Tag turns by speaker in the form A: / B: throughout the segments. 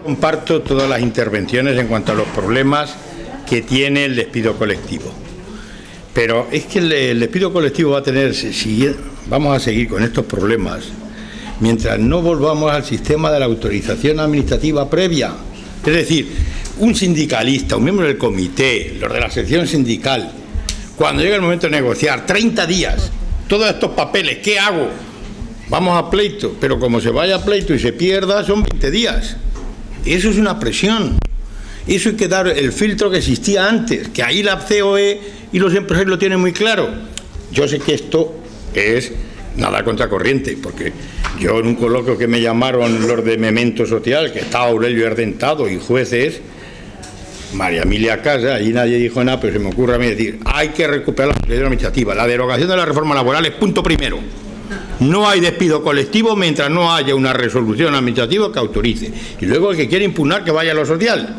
A: Comparto todas las intervenciones en cuanto a los problemas que tiene el despido colectivo. Pero es que el despido colectivo va a tener, si vamos a seguir con estos problemas, mientras no volvamos al sistema de la autorización administrativa previa. Es decir, un sindicalista, un miembro del comité, los de la sección sindical, cuando llega el momento de negociar, 30 días, todos estos papeles, ¿qué hago? Vamos a pleito, pero como se vaya a pleito y se pierda, son 20 días. Eso es una presión. Eso hay que dar el filtro que existía antes, que ahí la COE y los empresarios lo tienen muy claro. Yo sé que esto es nada contracorriente, porque yo en un coloquio que me llamaron los de Memento Social, que estaba Aurelio Ardentado y jueces, María Emilia Casa, y nadie dijo nada, pero se me ocurre a mí decir, hay que recuperar la autoridad administrativa. La derogación de la reforma laboral es punto primero. No hay despido colectivo mientras no haya una resolución administrativa que autorice. Y luego el que quiere impugnar que vaya a lo social.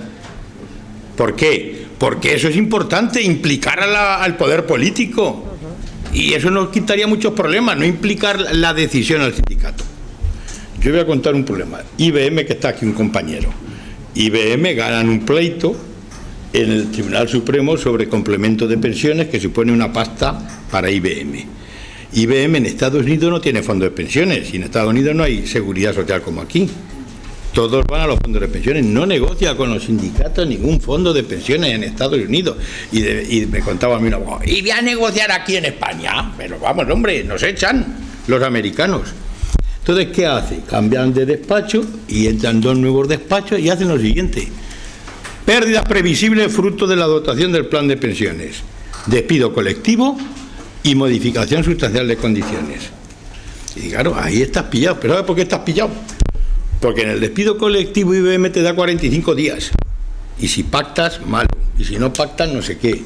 A: ¿Por qué? Porque eso es importante, implicar al poder político. Y eso nos quitaría muchos problemas, no implicar la decisión al sindicato. Yo voy a contar un problema. IBM, que está aquí un compañero. IBM ganan un pleito en el Tribunal Supremo sobre complemento de pensiones que supone una pasta para IBM. IBM en Estados Unidos no tiene fondo de pensiones y en Estados Unidos no hay seguridad social como aquí. Todos van a los fondos de pensiones, no negocia con los sindicatos ningún fondo de pensiones en Estados Unidos. Y me contaba a mí un abogado, y voy a negociar aquí en España, pero vamos, hombre, nos echan los americanos. Entonces, ¿qué hace? Cambian de despacho y entran dos nuevos despachos y hacen lo siguiente: pérdidas previsibles fruto de la dotación del plan de pensiones, despido colectivo y modificación sustancial de condiciones. Y claro, ahí estás pillado. ¿Pero sabes por qué estás pillado? Porque en el despido colectivo IBM te da 45 días. Y si pactas, malo. Y si no pactas, no sé qué.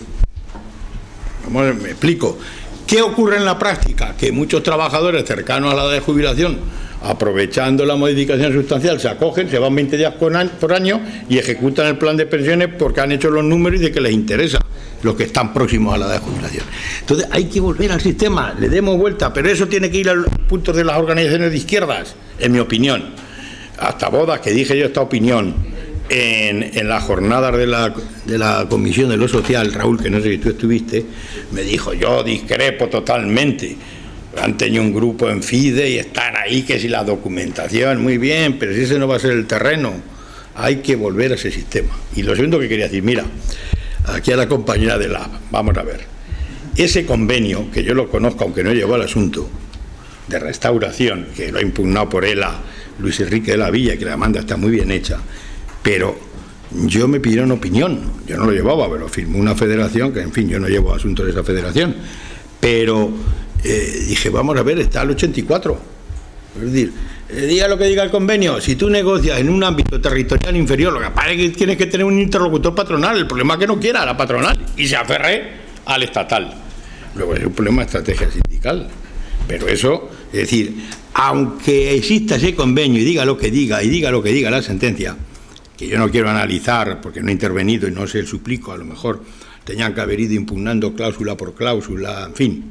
A: Me explico. ¿Qué ocurre en la práctica? Que muchos trabajadores cercanos a la edad de jubilación, aprovechando la modificación sustancial, se acogen, se van 20 días por año y ejecutan el plan de pensiones porque han hecho los números y de que les interesa, los que están próximos a la edad de jubilación. Entonces hay que volver al sistema, le demos vuelta, pero eso tiene que ir a los puntos de las organizaciones de izquierdas, en mi opinión. Hasta bodas, que dije yo esta opinión en las jornadas de la Comisión de lo Social, Raúl, que no sé si tú estuviste, me dijo, yo discrepo totalmente. Han tenido un grupo en FIDE y están ahí, que si la documentación, muy bien, pero si ese no va a ser el terreno, hay que volver a ese sistema. Y lo segundo que quería decir, mira, aquí a la compañera de la... Vamos a ver. Ese convenio, que yo lo conozco, aunque no llevó al asunto, de restauración, que lo ha impugnado por él a Luis Enrique de la Villa, que la demanda está muy bien hecha, pero yo me pidieron opinión. Yo no lo llevaba, pero firmó una federación, que en fin, yo no llevo asuntos de esa federación, pero dije, vamos a ver, está al 84. Es decir, diga lo que diga el convenio, si tú negocias en un ámbito territorial inferior, lo que pasa es que tienes que tener un interlocutor patronal, el problema es que no quiera la patronal y se aferre al estatal. Luego es un problema de estrategia sindical, pero eso, es decir, aunque exista ese convenio y diga lo que diga la sentencia, que yo no quiero analizar porque no he intervenido y no sé el suplico, a lo mejor tenían que haber ido impugnando cláusula por cláusula, en fin,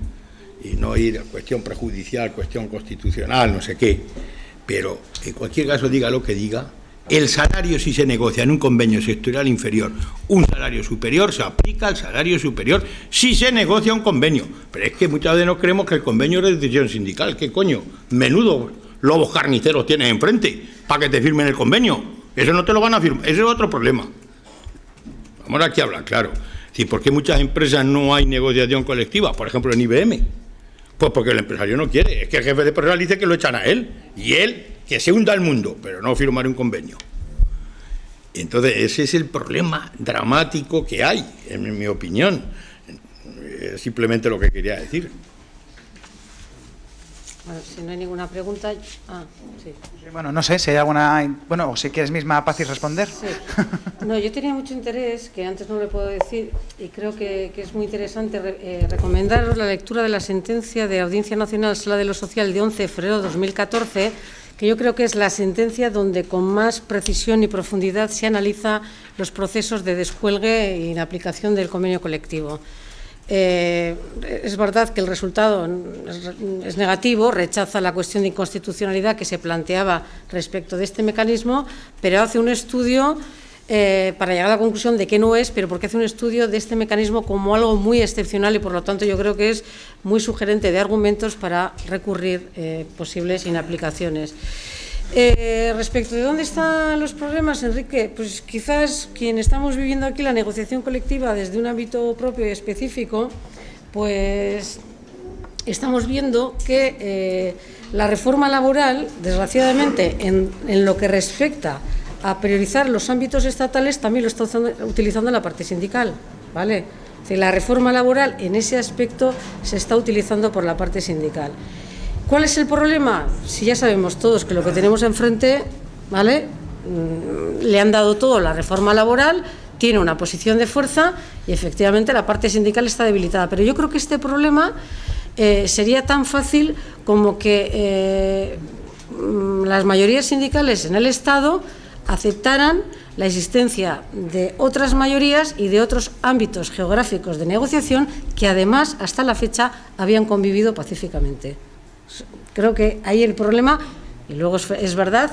A: y no ir a cuestión prejudicial, cuestión constitucional, no sé qué, pero en cualquier caso diga lo que diga, el salario, si se negocia en un convenio sectorial inferior un salario superior, se aplica al salario superior si se negocia un convenio. Pero es que muchas veces no creemos que el convenio es de decisión sindical. ¿Qué coño? Menudo lobos carniceros tienes enfrente para que te firmen el convenio. Eso no te lo van a firmar, ese es otro problema. Vamos aquí a hablar, claro. Sí, ¿por qué muchas empresas no hay negociación colectiva? Por ejemplo, en IBM. Pues porque el empresario no quiere. Es que el jefe de personal dice que lo echan a él. Y él, que se hunda el mundo, pero no firmar un convenio. Entonces, ese es el problema dramático que hay, en mi opinión. Es simplemente lo que quería decir.
B: Bueno, si no hay ninguna pregunta... sí.
C: Bueno, no sé si hay alguna... Bueno, o si quieres misma, Paz, y responder.
B: Sí. No, yo tenía mucho interés, que antes no le puedo decir, y creo que es muy interesante recomendaros la lectura de la sentencia de Audiencia Nacional Sala de lo Social de 11 de febrero de 2014, que yo creo que es la sentencia donde con más precisión y profundidad se analiza los procesos de descuelgue y la aplicación del convenio colectivo. es verdad que el resultado es negativo, rechaza la cuestión de inconstitucionalidad que se planteaba respecto de este mecanismo, pero hace un estudio para llegar a la conclusión de que no es, pero porque hace un estudio de este mecanismo como algo muy excepcional y, por lo tanto, yo creo que es muy sugerente de argumentos para recurrir posibles inaplicaciones. Respecto de dónde están los problemas, Enrique, pues quizás quien estamos viviendo aquí la negociación colectiva desde un ámbito propio y específico, pues estamos viendo que la reforma laboral, desgraciadamente, en lo que respecta a priorizar los ámbitos estatales, también lo está utilizando la parte sindical, ¿vale? Es decir, la reforma laboral en ese aspecto se está utilizando por la parte sindical. ¿Cuál es el problema? Si ya sabemos todos que lo que tenemos enfrente, ¿vale? Le han dado todo la reforma laboral, tiene una posición de fuerza y efectivamente la parte sindical está debilitada. Pero yo creo que este problema sería tan fácil como que las mayorías sindicales en el Estado aceptaran la existencia de otras mayorías y de otros ámbitos geográficos de negociación que además hasta la fecha habían convivido pacíficamente. Creo que ahí el problema, y luego es verdad,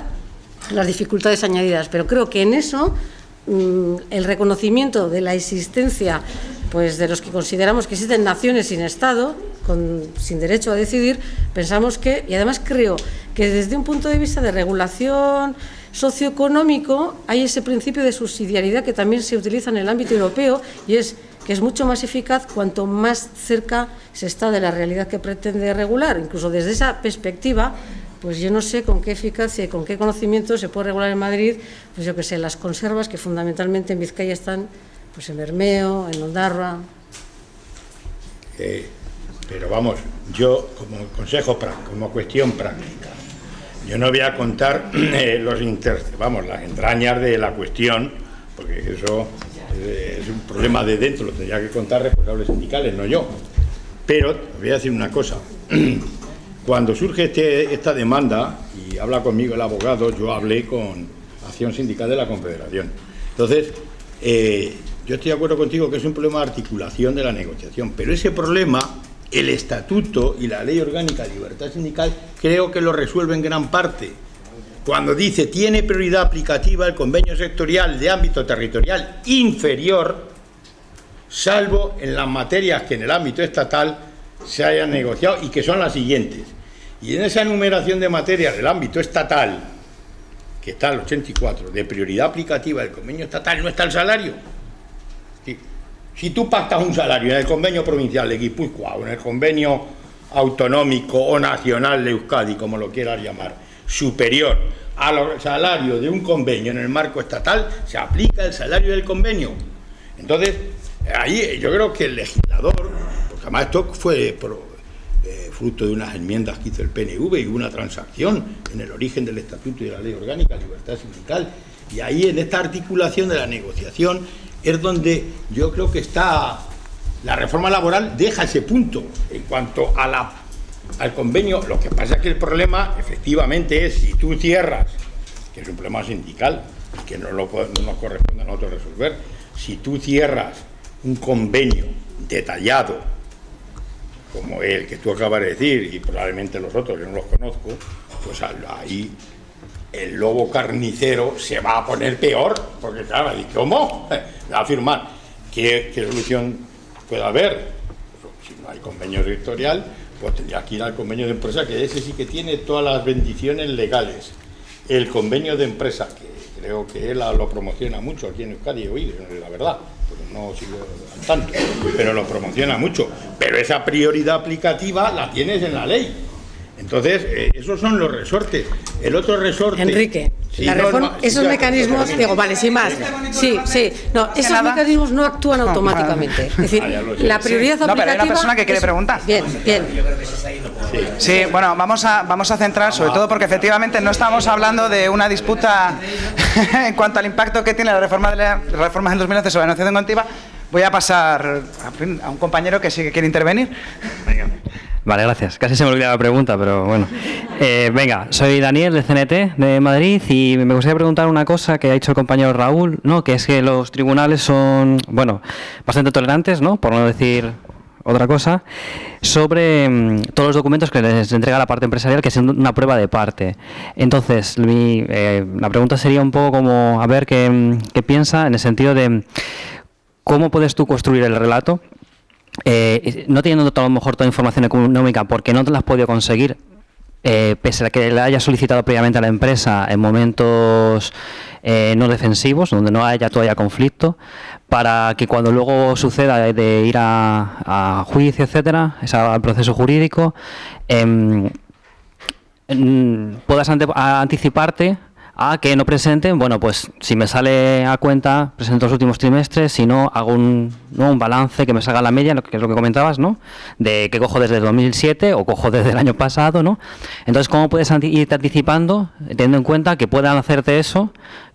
B: las dificultades añadidas, pero creo que en eso el reconocimiento de la existencia, pues, de los que consideramos que existen naciones sin Estado, sin derecho a decidir, pensamos que, y además creo que desde un punto de vista de regulación socioeconómico hay ese principio de subsidiariedad que también se utiliza en el ámbito europeo y es que es mucho más eficaz cuanto más cerca se está de la realidad que pretende regular. Incluso desde esa perspectiva, pues yo no sé con qué eficacia y con qué conocimiento se puede regular en Madrid, pues yo que sé, las conservas que fundamentalmente en Vizcaya están pues en Bermeo, en Ondarroa.
A: Pero vamos, yo como consejo práctico, como cuestión práctica, yo no voy a contar las entrañas de la cuestión, porque eso es un problema de dentro, lo tendría que contar responsables sindicales, no yo. Pero voy a decir una cosa. Cuando surge esta demanda, y habla conmigo el abogado, yo hablé con Acción Sindical de la Confederación. Entonces, yo estoy de acuerdo contigo que es un problema de articulación de la negociación, pero ese problema, el Estatuto y la Ley Orgánica de Libertad Sindical, creo que lo resuelve en gran parte. Cuando dice tiene prioridad aplicativa el convenio sectorial de ámbito territorial inferior, salvo en las materias que en el ámbito estatal se hayan negociado y que son las siguientes. Y en esa enumeración de materias del ámbito estatal, que está el 84, de prioridad aplicativa del convenio estatal, no está el salario. Si tú pactas un salario en el convenio provincial de Guipúzcoa o en el convenio autonómico o nacional de Euskadi, como lo quieras llamar, superior al salario de un convenio en el marco estatal, se aplica el salario del convenio. Entonces, ahí yo creo que el legislador, porque además esto fue fruto de unas enmiendas que hizo el PNV y una transacción en el origen del Estatuto y de la Ley Orgánica de Libertad Sindical, y ahí en esta articulación de la negociación es donde yo creo que está la reforma laboral, deja ese punto en cuanto a al convenio. Lo que pasa es que el problema efectivamente es si tú cierras, que es un problema sindical y que no nos corresponde a nosotros resolver, si tú cierras un convenio detallado como el que tú acabas de decir y probablemente los otros, yo no los conozco, pues ahí el lobo carnicero se va a poner peor, porque claro, ¿cómo? Va a firmar. ¿Qué solución puede haber? Si no hay convenio sectorial, pues tendría que ir al convenio de empresa, que ese sí que tiene todas las bendiciones legales. El convenio de empresa, que creo que él lo promociona mucho aquí en Euskadi, he oído, la verdad, porque no sigo al tanto, pero lo promociona mucho. Pero esa prioridad aplicativa la tienes en la ley. Entonces, esos son los resortes. El otro resorte...
B: Enrique, sí, la reforma, esos mecanismos... Digo, vale, sin más. Sí. No, esos mecanismos no actúan automáticamente. Es decir, la prioridad aplicativa... No, pero hay una
C: persona que quiere preguntar.
B: Bien.
C: Sí, bueno, vamos a centrar, sobre todo porque efectivamente no estamos hablando de una disputa en cuanto al impacto que tiene la reforma del 2011 sobre la negociación colectiva. Voy a pasar a un compañero que sí que quiere intervenir.
D: Venga. Vale, gracias. Casi se me olvidaba la pregunta, pero bueno. Venga, soy Daniel de CNT de Madrid y me gustaría preguntar una cosa que ha dicho el compañero Raúl, ¿no? Que es que los tribunales son, bueno, bastante tolerantes, ¿no? Por no decir otra cosa, sobre todos los documentos que les entrega la parte empresarial, que es una prueba de parte. Entonces, la pregunta sería un poco como, a ver qué piensa en el sentido de cómo puedes tú construir el relato, no teniendo a lo mejor toda información económica porque no te la has podido conseguir, pese a que la haya solicitado previamente a la empresa en momentos no defensivos, donde no haya todavía conflicto, para que cuando luego suceda de ir a juicio, etcétera, al proceso jurídico, puedas anticiparte a que no presenten, bueno, pues si me sale a cuenta, presento los últimos trimestres, si no, hago un balance que me salga la media, que es lo que comentabas, ¿no? De que cojo desde 2007 o cojo desde el año pasado, ¿no? Entonces, ¿cómo puedes irte anticipando, teniendo en cuenta que puedan hacerte eso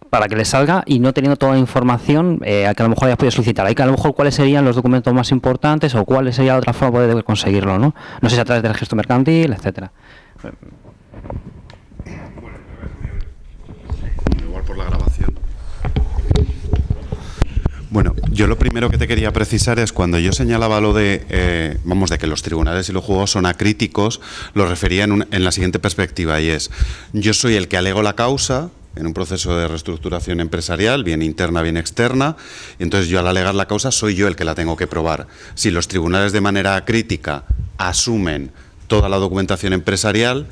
D: para que les salga y no teniendo toda la información a que a lo mejor hayas podido solicitar? Hay que a lo mejor cuáles serían los documentos más importantes o cuál sería otra forma de conseguirlo, ¿no? No sé si a través del registro mercantil, etcétera.
E: Igual por la grabación. Bueno, yo lo primero que te quería precisar es cuando yo señalaba lo de, de que los tribunales y los juzgados son acríticos, lo refería en la siguiente perspectiva, y es, yo soy el que alego la causa en un proceso de reestructuración empresarial, bien interna, bien externa, y entonces yo al alegar la causa soy yo el que la tengo que probar. Si los tribunales de manera crítica asumen toda la documentación empresarial,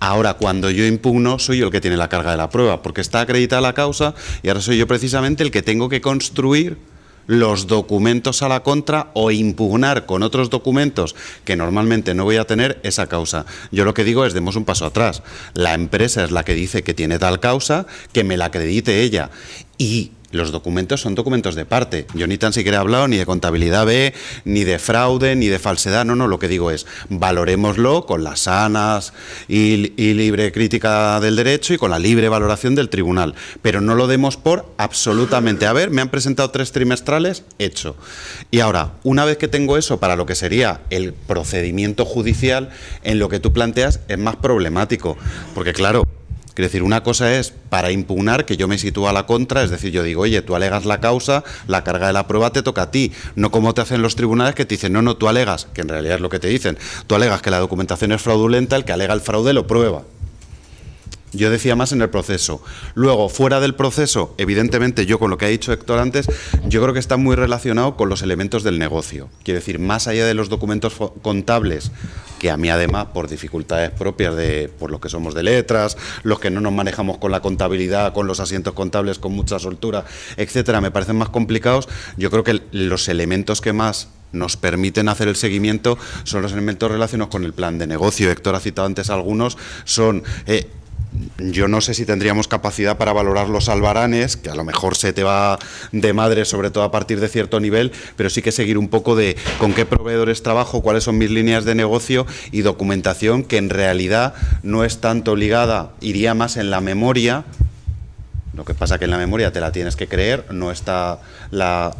E: ahora cuando yo impugno soy yo el que tiene la carga de la prueba, porque está acreditada la causa y ahora soy yo precisamente el que tengo que construir los documentos a la contra o impugnar con otros documentos que normalmente no voy a tener esa causa. Yo lo que digo es, demos un paso atrás. La empresa es la que dice que tiene tal causa, que me la acredite ella. Y los documentos son documentos de parte. Yo ni tan siquiera he hablado ni de contabilidad B, ni de fraude, ni de falsedad. No, lo que digo es, valorémoslo con las sanas y libre crítica del derecho y con la libre valoración del tribunal. Pero no lo demos por absolutamente. A ver, me han presentado 3 trimestrales, hecho. Y ahora, una vez que tengo eso para lo que sería el procedimiento judicial, en lo que tú planteas es más problemático. Porque claro, quiero decir, una cosa es para impugnar, que yo me sitúo a la contra, es decir, yo digo, oye, tú alegas la causa, la carga de la prueba te toca a ti, no como te hacen los tribunales que te dicen, no, tú alegas, que en realidad es lo que te dicen, tú alegas que la documentación es fraudulenta, el que alega el fraude lo prueba. Yo decía más en el proceso. Luego, fuera del proceso, evidentemente, yo con lo que ha dicho Héctor antes, yo creo que está muy relacionado con los elementos del negocio. Quiero decir, más allá de los documentos contables, que a mí además, por dificultades propias por lo que somos de letras, los que no nos manejamos con la contabilidad, con los asientos contables con mucha soltura, etcétera, me parecen más complicados. Yo creo que los elementos que más nos permiten hacer el seguimiento son los elementos relacionados con el plan de negocio. Héctor ha citado antes algunos, son... yo no sé si tendríamos capacidad para valorar los albaranes, que a lo mejor se te va de madre, sobre todo a partir de cierto nivel, pero sí que seguir un poco de con qué proveedores trabajo, cuáles son mis líneas de negocio y documentación que en realidad no es tanto ligada, iría más en la memoria. Lo que pasa que en la memoria te la tienes que creer, no está la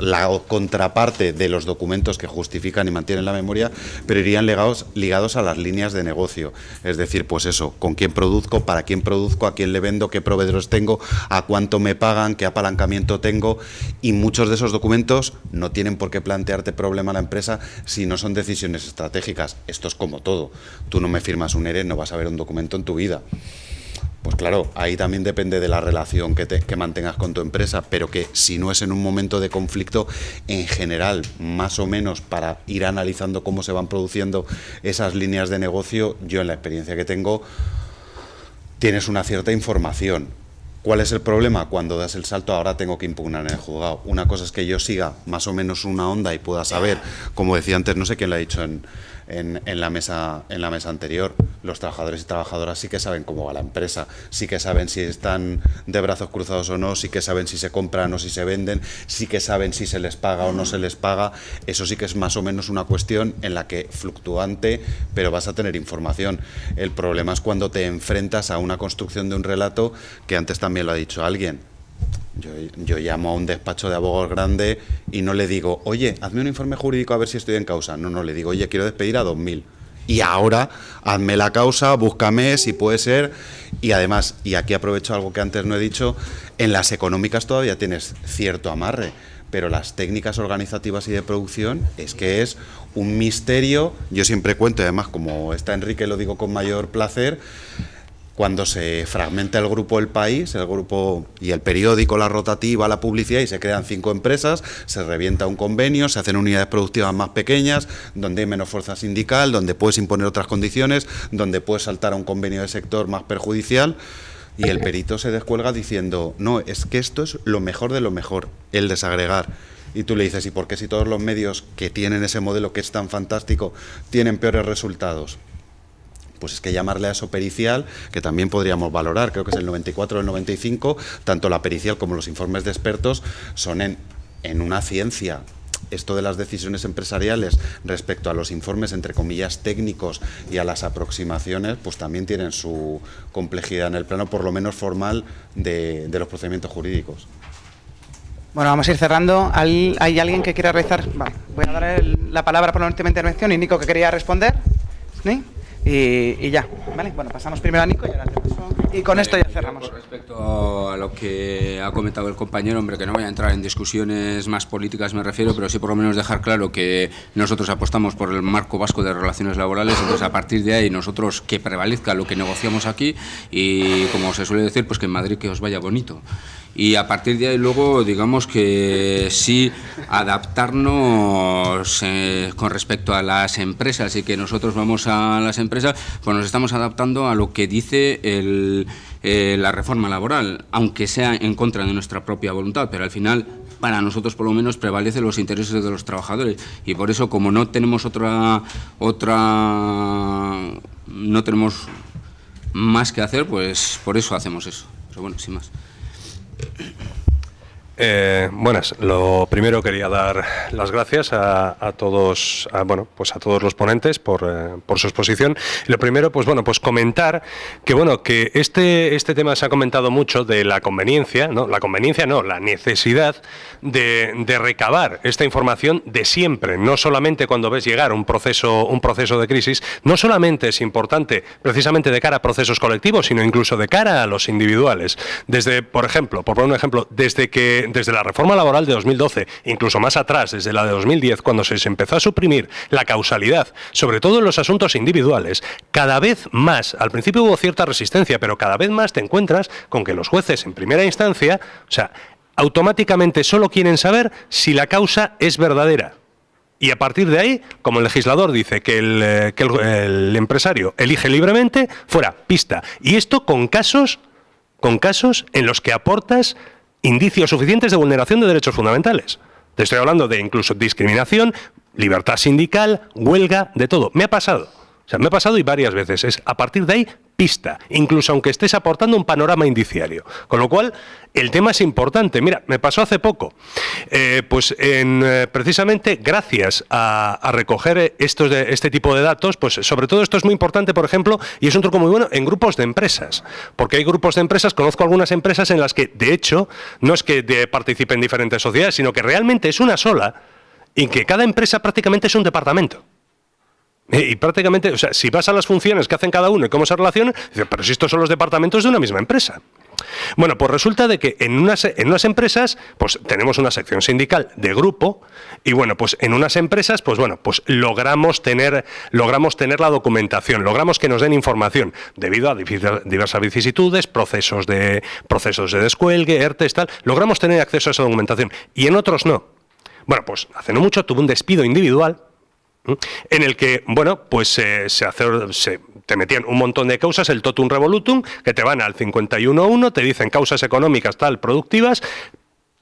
E: contraparte de los documentos que justifican y mantienen la memoria, pero irían ligados a las líneas de negocio. Es decir, pues eso, con quién produzco, para quién produzco, a quién le vendo, qué proveedores tengo, a cuánto me pagan, qué apalancamiento tengo, y muchos de esos documentos no tienen por qué plantearte problema a la empresa si no son decisiones estratégicas. Esto es como todo. Tú no me firmas un ERE, no vas a ver un documento en tu vida. Pues claro, ahí también depende de la relación que mantengas con tu empresa, pero que si no es en un momento de conflicto, en general, más o menos para ir analizando cómo se van produciendo esas líneas de negocio, yo en la experiencia que tengo, tienes una cierta información. ¿Cuál es el problema? Cuando das el salto, ahora tengo que impugnar en el juzgado. Una cosa es que yo siga más o menos una onda y pueda saber, como decía antes, no sé quién lo ha dicho en la mesa anterior, los trabajadores y trabajadoras sí que saben cómo va la empresa, sí que saben si están de brazos cruzados o no, sí que saben si se compran o si se venden, sí que saben si se les paga o no se les paga. Eso sí que es más o menos una cuestión en la que fluctuante, pero vas a tener información. El problema es cuando te enfrentas a una construcción de un relato, que antes también lo ha dicho alguien. Yo llamo a un despacho de abogados grande y no le digo, oye, hazme un informe jurídico a ver si estoy en causa. No, le digo, oye, quiero despedir a 2.000. Y ahora, hazme la causa, búscame si puede ser. Y además, y aquí aprovecho algo que antes no he dicho, en las económicas todavía tienes cierto amarre. pero las técnicas organizativas y de producción es que es un misterio. Yo siempre cuento, y además como está Enrique lo digo con mayor placer, cuando se fragmenta el grupo El País, el grupo y el periódico, la rotativa, la publicidad, y se crean 5 empresas, se revienta un convenio, se hacen unidades productivas más pequeñas, donde hay menos fuerza sindical, donde puedes imponer otras condiciones, donde puedes saltar a un convenio de sector más perjudicial, y el perito se descuelga diciendo, no, es que esto es lo mejor de lo mejor, el desagregar. Y tú le dices, ¿y por qué si todos los medios que tienen ese modelo que es tan fantástico tienen peores resultados? Pues es que llamarle a eso pericial, que también podríamos valorar, creo que es el 94 o el 95, tanto la pericial como los informes de expertos son en una ciencia. Esto de las decisiones empresariales respecto a los informes, entre comillas, técnicos y a las aproximaciones, pues también tienen su complejidad en el plano, por lo menos formal, de los procedimientos jurídicos.
C: Bueno, vamos a ir cerrando. ¿Hay alguien que quiera realizar? Vale, voy a dar la palabra por la última intervención y Nico que quería responder. ¿Sí? Y ya, ¿vale? Bueno, pasamos primero a Nico y ahora te paso. Y con esto ya cerramos.
F: Con respecto a lo que ha comentado el compañero, hombre, que no voy a entrar en discusiones más políticas me refiero, pero sí por lo menos dejar claro que nosotros apostamos por el marco vasco de relaciones laborales, entonces a partir de ahí nosotros que prevalezca lo que negociamos aquí y como se suele decir, pues que en Madrid que os vaya bonito. Y a partir de ahí luego, digamos que sí adaptarnos con respecto a las empresas y que nosotros vamos a las empresas, pues nos estamos adaptando a lo que dice la reforma laboral, aunque sea en contra de nuestra propia voluntad, pero al final para nosotros por lo menos prevalecen los intereses de los trabajadores y por eso como no tenemos no tenemos más que hacer, pues por eso hacemos eso. Pero bueno, sin más.
G: Buenas. Lo primero quería dar las gracias a todos, a todos los ponentes por su exposición. Y lo primero, pues comentar que este tema se ha comentado mucho de la conveniencia, la necesidad de recabar esta información de siempre, no solamente cuando ves llegar un proceso de crisis, no solamente es importante precisamente de cara a procesos colectivos, sino incluso de cara a los individuales. Desde, por ejemplo, por poner un ejemplo, desde la reforma laboral de 2012, incluso más atrás, desde la de 2010, cuando se empezó a suprimir la causalidad, sobre todo en los asuntos individuales, cada vez más, al principio hubo cierta resistencia, pero cada vez más te encuentras con que los jueces en primera instancia, automáticamente solo quieren saber si la causa es verdadera. Y a partir de ahí, como el legislador dice que el empresario elige libremente, fuera, pista. Y esto con casos en los que aportas indicios suficientes de vulneración de derechos fundamentales. Te estoy hablando de incluso discriminación, libertad sindical, huelga, de todo. Me ha pasado y varias veces. Es a partir de ahí pista, incluso aunque estés aportando un panorama indiciario. Con lo cual, el tema es importante. Mira, me pasó hace poco. Precisamente gracias a recoger este tipo de datos, pues sobre todo esto es muy importante, por ejemplo, y es un truco muy bueno, en grupos de empresas. Porque hay grupos de empresas, conozco algunas empresas en las que, de hecho, no es que participen diferentes sociedades, sino que realmente es una sola, y que cada empresa prácticamente es un departamento. Y prácticamente, si vas a las funciones que hacen cada uno y cómo se relacionan, dices, pero si estos son los departamentos de una misma empresa. Bueno, pues resulta de que en unas empresas, pues tenemos una sección sindical de grupo y bueno, pues en unas empresas, pues logramos tener la documentación, logramos que nos den información debido a diversas vicisitudes, procesos de descuelgue, ERTES, tal, logramos tener acceso a esa documentación y en otros no. Bueno, pues hace no mucho tuve un despido individual en el que, te metían un montón de causas, el totum revolutum, que te van al 51.1, te dicen causas económicas, tal, productivas,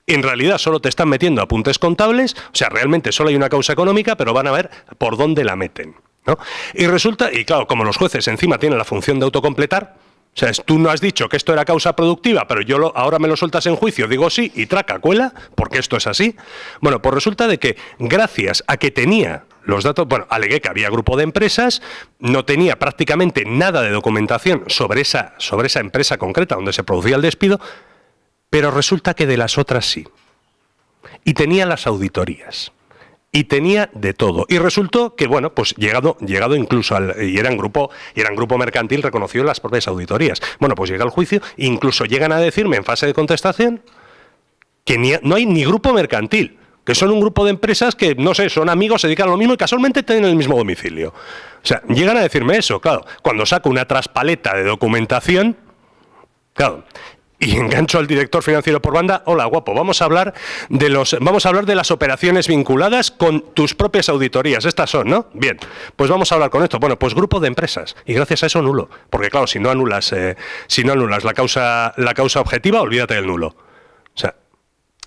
G: en realidad solo te están metiendo apuntes contables, realmente solo hay una causa económica, pero van a ver por dónde la meten, ¿no? Y resulta, y claro, como los jueces encima tienen la función de autocompletar, tú no has dicho que esto era causa productiva, pero ahora me lo sueltas en juicio, digo sí, y traca, cuela, porque esto es así. Bueno, pues resulta de que gracias a que tenía los datos, alegué que había grupo de empresas, no tenía prácticamente nada de documentación sobre esa empresa concreta donde se producía el despido, pero resulta que de las otras sí. Y tenía las auditorías. Y tenía de todo. Y resultó que, llegado incluso y era un grupo mercantil reconocido en las propias auditorías. Bueno, pues llega al juicio, incluso llegan a decirme en fase de contestación que no hay ni grupo mercantil. que son un grupo de empresas que, no sé, son amigos, se dedican a lo mismo y casualmente tienen el mismo domicilio. O sea, llegan a decirme eso, claro. Cuando saco una traspaleta de documentación, claro, y engancho al director financiero por banda, hola, guapo, vamos a hablar de las operaciones vinculadas con tus propias auditorías. Estas son, ¿no? Bien, pues vamos a hablar con esto. Bueno, pues grupo de empresas. Y gracias a eso nulo. Porque claro, si no anulas la causa objetiva, olvídate del nulo. O sea,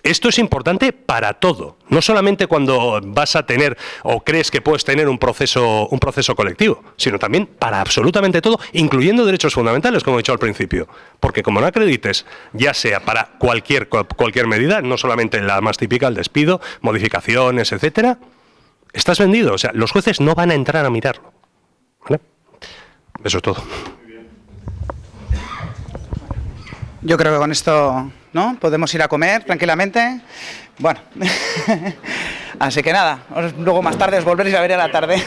G: esto es importante para todo, no solamente cuando vas a tener o crees que puedes tener un proceso colectivo, sino también para absolutamente todo, incluyendo derechos fundamentales, como he dicho al principio. Porque como no acredites, ya sea para cualquier medida, no solamente la más típica, el despido, modificaciones, etcétera, estás vendido. O sea, los jueces no van a entrar a mirarlo. ¿Vale? Eso es todo.
C: Yo creo que con esto, ¿no?, podemos ir a comer tranquilamente. Bueno, así que nada, luego más tarde os volveréis a ver a la tarde.